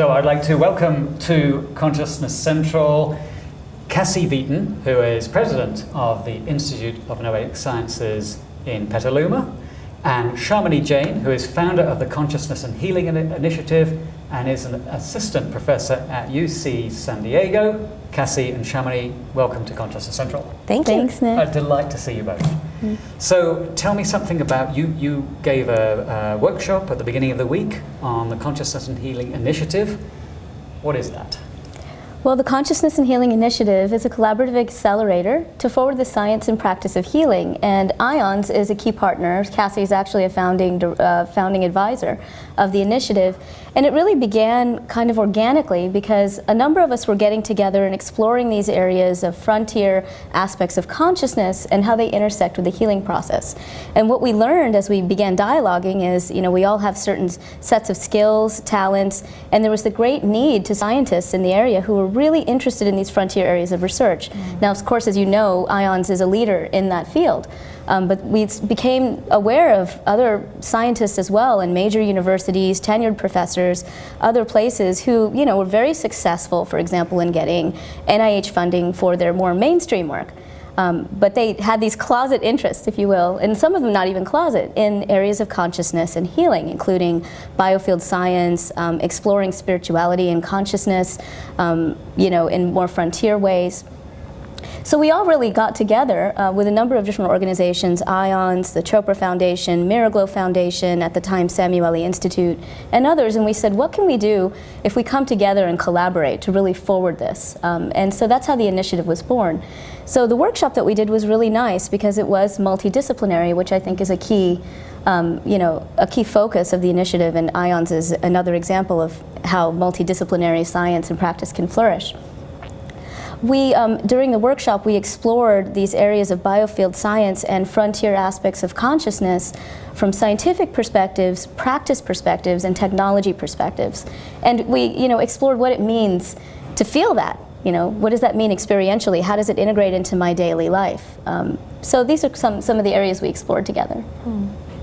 So I'd like to welcome to Consciousness Central Cassie Vieten, who is president of the Institute of Noetic Sciences in Petaluma, and Shamini Jain, who is founder of the Consciousness and Healing Initiative and is an assistant professor at UC San Diego. Cassie and Shamini, welcome to Consciousness Central. Thank you. Thanks, Nick. A delight to see you both. So tell me something about you. You gave a workshop at the beginning of the week on the Consciousness and Healing Initiative. What is that? Well, the Consciousness and Healing Initiative is a collaborative accelerator to forward the science and practice of healing, and IONS is a key partner. Cassie is actually a founding advisor of the initiative, and it really began kind of organically because a number of us were getting together and exploring these areas of frontier aspects of consciousness and how they intersect with the healing process. And what we learned as we began dialoguing is, we all have certain sets of skills, talents, and there was the great need to scientists in the area who were really interested in these frontier areas of research. Now, of course, as you know, IONS is a leader in that field. But we became aware of other scientists as well in major universities, tenured professors, other places who, were very successful, for example, in getting NIH funding for their more mainstream work. But they had these closet interests, if you will, and some of them not even closet, in areas of consciousness and healing, including biofield science, exploring spirituality and consciousness, in more frontier ways. So we all really got together with a number of different organizations, IONS, the Chopra Foundation, Miraglow Foundation, at the time Samueli Institute, and others, and we said, what can we do if we come together and collaborate to really forward this? And so that's how the initiative was born. So the workshop that we did was really nice because it was multidisciplinary, which I think is a key, a key focus of the initiative, and IONS is another example of how multidisciplinary science and practice can flourish. We, during the workshop, we explored these areas of biofield science and frontier aspects of consciousness from scientific perspectives, practice perspectives, and technology perspectives. And we, explored what it means to feel that. What does that mean experientially? How does it integrate into my daily life? So these are some of the areas we explored together.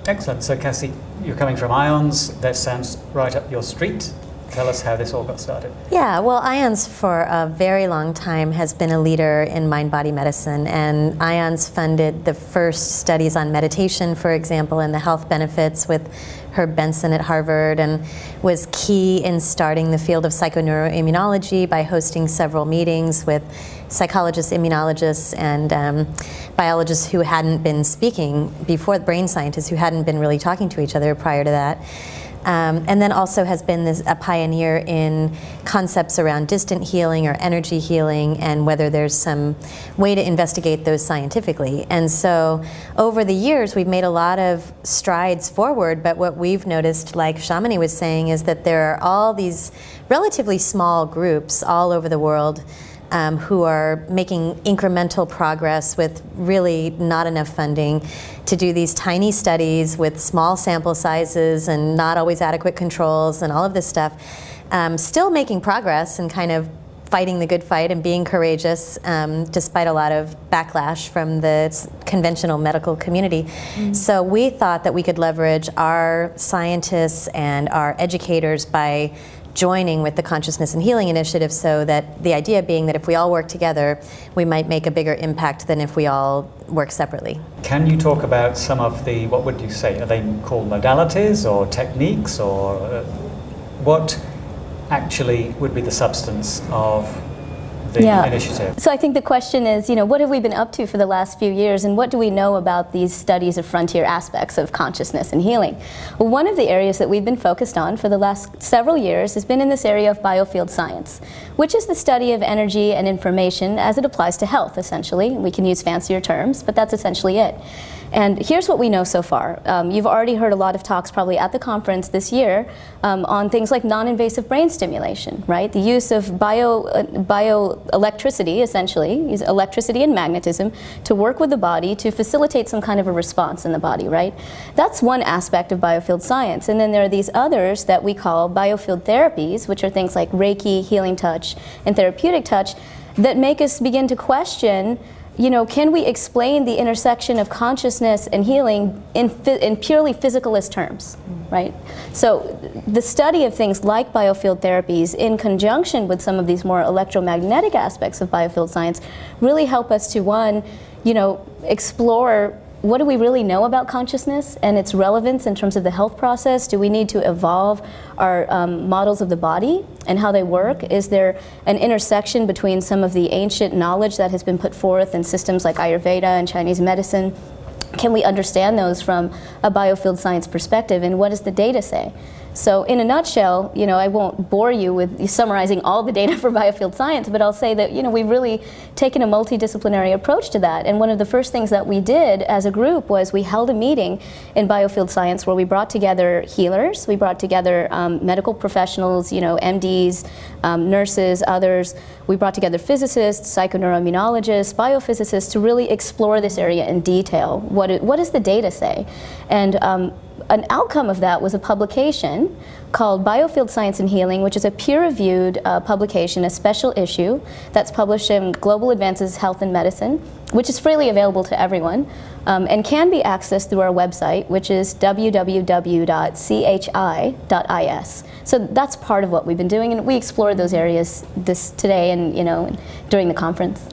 Excellent. So Cassie, you're coming from IONS. That sounds right up your street. Tell us how this all got started. Yeah, well, IONS for a very long time has been a leader in mind-body medicine, and IONS funded the first studies on meditation, for example, and the health benefits with Herb Benson at Harvard, and was key in starting the field of psychoneuroimmunology by hosting several meetings with psychologists, immunologists, and biologists who hadn't been speaking before, brain scientists who hadn't been really talking to each other prior to that. And then also has been a pioneer in concepts around distant healing or energy healing, and whether there's some way to investigate those scientifically. And so over the years we've made a lot of strides forward, but what we've noticed, like Shamini was saying, is that there are all these relatively small groups all over the world who are making incremental progress with really not enough funding to do these tiny studies with small sample sizes and not always adequate controls and all of this stuff. Still making progress and kind of fighting the good fight and being courageous despite a lot of backlash from the conventional medical community. So we thought that we could leverage our scientists and our educators by joining with the Consciousness and Healing Initiative, so that the idea being that if we all work together, we might make a bigger impact than if we all work separately. Can you talk about some of the, what would you say, are they called modalities or techniques, or what actually would be the substance of the initiative? So I think the question is, what have we been up to for the last few years, and what do we know about these studies of frontier aspects of consciousness and healing? Well, one of the areas that we've been focused on for the last several years has been in this area of biofield science, which is the study of energy and information as it applies to health, essentially. We can use fancier terms, but that's essentially it. And here's what we know so far. You've already heard a lot of talks probably at the conference this year on things like non-invasive brain stimulation, right? The use of bioelectricity, essentially, use electricity and magnetism to work with the body to facilitate some kind of a response in the body, right? That's one aspect of biofield science. And then there are these others that we call biofield therapies, which are things like Reiki, healing touch, and therapeutic touch, that make us begin to question can we explain the intersection of consciousness and healing in purely physicalist terms, right? So the study of things like biofield therapies in conjunction with some of these more electromagnetic aspects of biofield science really help us to, one, explore what do we really know about consciousness and its relevance in terms of the health process? Do we need to evolve our models of the body and how they work? Is there an intersection between some of the ancient knowledge that has been put forth in systems like Ayurveda and Chinese medicine? Can we understand those from a biofield science perspective, and what does the data say? So in a nutshell, I won't bore you with summarizing all the data for biofield science, but I'll say that, we've really taken a multidisciplinary approach to that. And one of the first things that we did as a group was we held a meeting in biofield science where we brought together healers, we brought together medical professionals, MDs, nurses, others. We brought together physicists, psychoneuroimmunologists, biophysicists to really explore this area in detail. What does the data say? And an outcome of that was a publication called Biofield Science and Healing, which is a peer-reviewed publication, a special issue that's published in Global Advances Health and Medicine, which is freely available to everyone and can be accessed through our website, which is www.chi.is. So that's part of what we've been doing, and we explored those areas today and during the conference.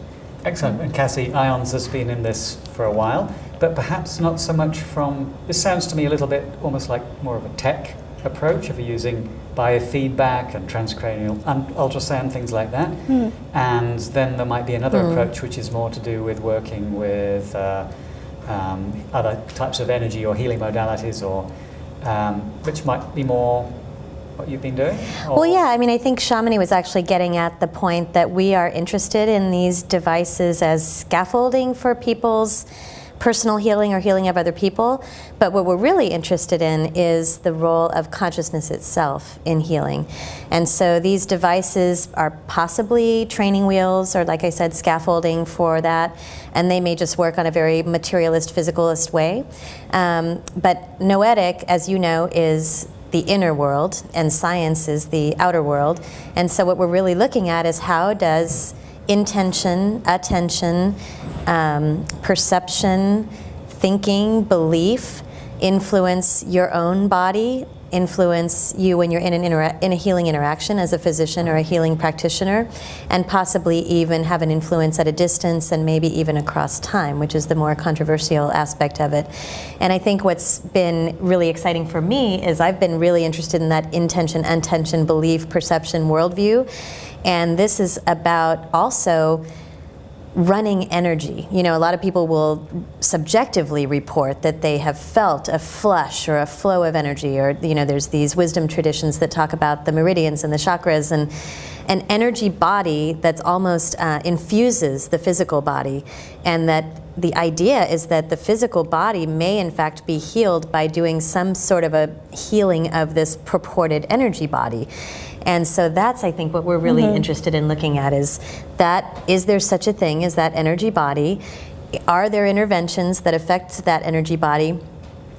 Excellent. And Cassie, IONS has been in this for a while, but perhaps not so much this sounds to me a little bit almost like more of a tech approach, if you're using biofeedback and transcranial ultrasound, things like that. And then there might be another approach which is more to do with working with other types of energy or healing modalities, or which might be more what you've been doing? Well, yeah, I think Shamini was actually getting at the point that we are interested in these devices as scaffolding for people's personal healing or healing of other people, but what we're really interested in is the role of consciousness itself in healing. And so these devices are possibly training wheels or, like I said, scaffolding for that, and they may just work on a very materialist, physicalist way. But noetic, as you know, is the inner world, and science is the outer world. And so what we're really looking at is how does intention, attention, perception, thinking, belief influence your own body, influence you when you're in a healing interaction as a physician or a healing practitioner, and possibly even have an influence at a distance and maybe even across time, which is the more controversial aspect of it. And I think what's been really exciting for me is I've been really interested in that intention, attention, belief, perception, worldview. And this is about also running energy. A lot of people will subjectively report that they have felt a flush or a flow of energy, or there's these wisdom traditions that talk about the meridians and the chakras, and an energy body that's almost infuses the physical body, and that the idea is that the physical body may in fact be healed by doing some sort of a healing of this purported energy body. And so that's, I think, what we're really interested in looking at is there such a thing as that energy body? Are there interventions that affect that energy body?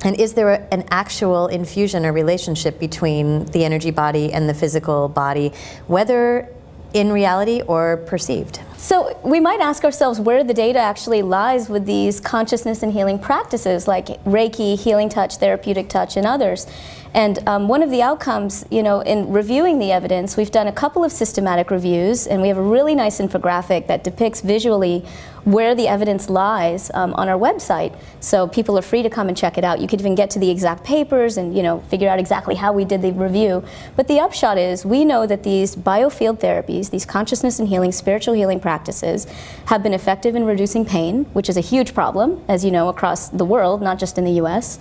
And is there an actual infusion or relationship between the energy body and the physical body, whether in reality or perceived? So we might ask ourselves where the data actually lies with these consciousness and healing practices like Reiki, healing touch, therapeutic touch, and others. And one of the outcomes, in reviewing the evidence, we've done a couple of systematic reviews, and we have a really nice infographic that depicts visually where the evidence lies on our website. So people are free to come and check it out. You could even get to the exact papers and, figure out exactly how we did the review. But the upshot is we know that these biofield therapies, these consciousness and healing, spiritual healing practices, have been effective in reducing pain, which is a huge problem, as you know, across the world, not just in the US.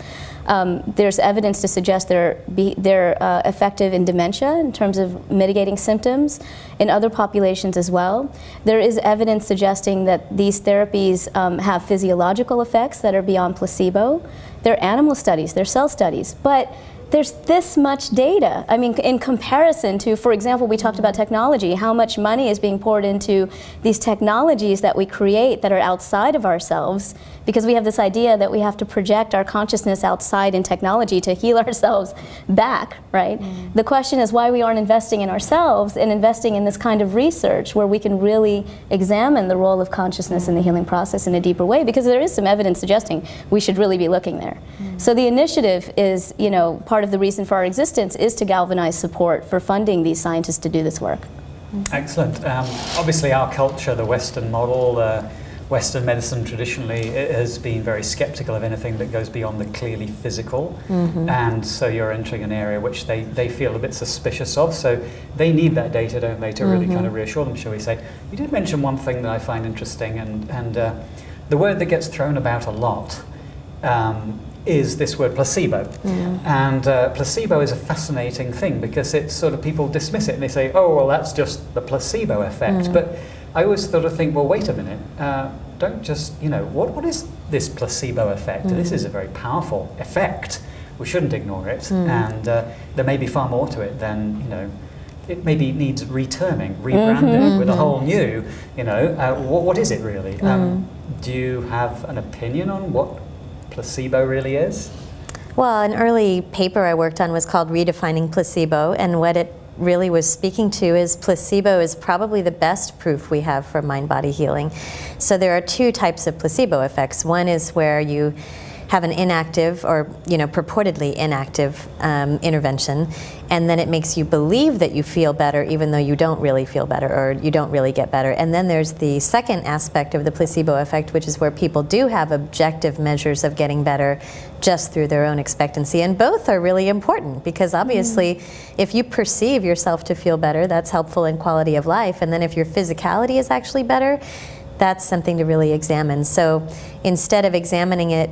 There's evidence to suggest they're effective in dementia in terms of mitigating symptoms in other populations as well. There is evidence suggesting that these therapies have physiological effects that are beyond placebo. They're animal studies, they're cell studies, but there's this much data. I mean, in comparison to, for example, we talked about technology, how much money is being poured into these technologies that we create that are outside of ourselves, because we have this idea that we have to project our consciousness outside in technology to heal ourselves back, right? The question is why we aren't investing in ourselves and investing in this kind of research where we can really examine the role of consciousness in the healing process in a deeper way, because there is some evidence suggesting we should really be looking there. So the initiative is, you know, part of the reason for our existence is to galvanize support for funding these scientists to do this work. Excellent. Obviously our culture, the Western model, Western medicine traditionally has been very skeptical of anything that goes beyond the clearly physical, and so you're entering an area which they feel a bit suspicious of, so they need that data, don't they, to really kind of reassure them, shall we say. You did mention one thing that I find interesting, and the word that gets thrown about a lot is this word placebo. And placebo is a fascinating thing because it's sort of, people dismiss it and they say, oh, well, that's just the placebo effect. But I always sort of think, well, wait a minute, don't just, you know, what is this placebo effect? This is a very powerful effect. We shouldn't ignore it. And there may be far more to it than, you know, it maybe needs reterming, rebranding with a whole new, you know, what is it really? Do you have an opinion on what placebo really is? Well, an early paper I worked on was called Redefining Placebo, and what it really was speaking to is placebo is probably the best proof we have for mind-body healing. So there are two types of placebo effects. One is where you have an inactive or, you know, purportedly inactive intervention, and then it makes you believe that you feel better even though you don't really feel better or you don't really get better. And then there's the second aspect of the placebo effect, which is where people do have objective measures of getting better just through their own expectancy. And both are really important because obviously if you perceive yourself to feel better, that's helpful in quality of life. And then if your physicality is actually better, that's something to really examine. So instead of examining it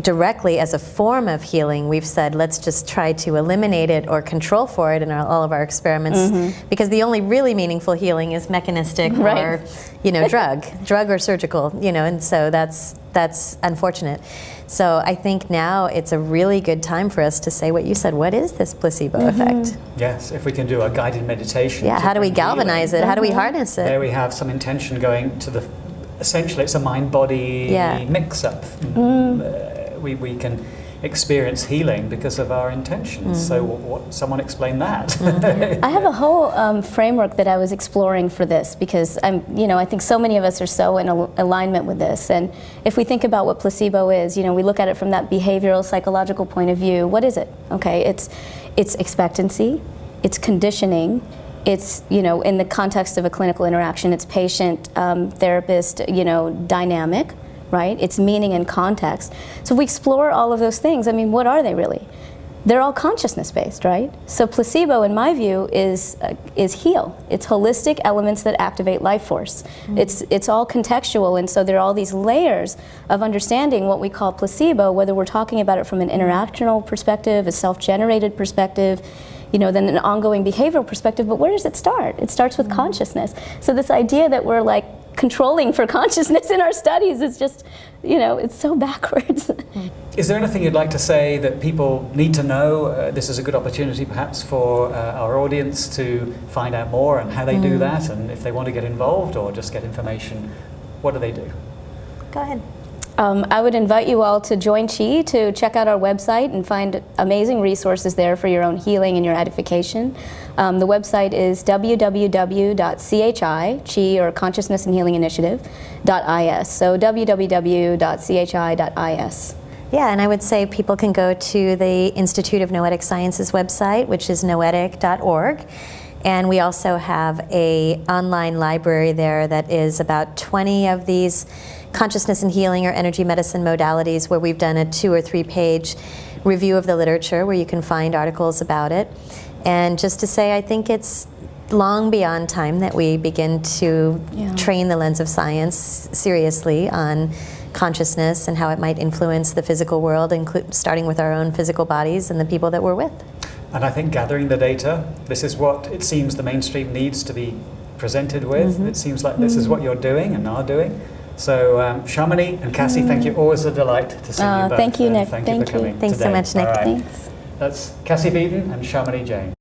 directly as a form of healing, we've said let's just try to eliminate it or control for it in all of our experiments, because the only really meaningful healing is mechanistic or, you know, drug or surgical, you know, and so that's unfortunate. So I think now it's a really good time for us to say what you said. What is this placebo effect? Yes, if we can do a guided meditation. Yeah, how do we galvanize it? How do we harness it? There we have some intention going to the, essentially it's a mind-body mix-up. We can experience healing because of our intentions. So someone explain that. I have a whole framework that I was exploring for this because I think so many of us are so in alignment with this. And if we think about what placebo is, you know, we look at it from that behavioral psychological point of view. What is it? Okay, it's expectancy, it's conditioning. It's, you know, in the context of a clinical interaction, it's patient, therapist, you know, dynamic, right? It's meaning and context. So if we explore all of those things, I mean, what are they really? They're all consciousness-based, right? So placebo, in my view, is heal. It's holistic elements that activate life force. It's all contextual, and so there are all these layers of understanding what we call placebo, whether we're talking about it from an interactional perspective, a self-generated perspective, you know, then an ongoing behavioral perspective, but where does it start? It starts with consciousness. So this idea that we're like controlling for consciousness in our studies is just, you know, it's so backwards. Is there anything you'd like to say that people need to know? This is a good opportunity perhaps for our audience to find out more and how they do that, and if they want to get involved or just get information, what do they do? Go ahead. I would invite you all to join Chi, to check out our website and find amazing resources there for your own healing and your edification. The website is www.chi, Chi or Consciousness and Healing Initiative.is. So www.chi.is. Yeah, and I would say people can go to the Institute of Noetic Sciences website, which is noetic.org. And we also have an online library there that is about 20 of these consciousness and healing or energy medicine modalities, where we've done a 2 or 3 page review of the literature where you can find articles about it. And just to say, I think it's long beyond time that we begin to train the lens of science seriously on consciousness and how it might influence the physical world, starting with our own physical bodies and the people that we're with. And I think gathering the data, this is what it seems the mainstream needs to be presented with. It seems like this is what you're doing and are doing. So Shamini and Cassie, thank you. Always a delight to see you both. Thank you, Nick. Thank you for coming Thanks today. so much, Nick. All right. Thanks. That's Cassie Vieten and Shamini Jain.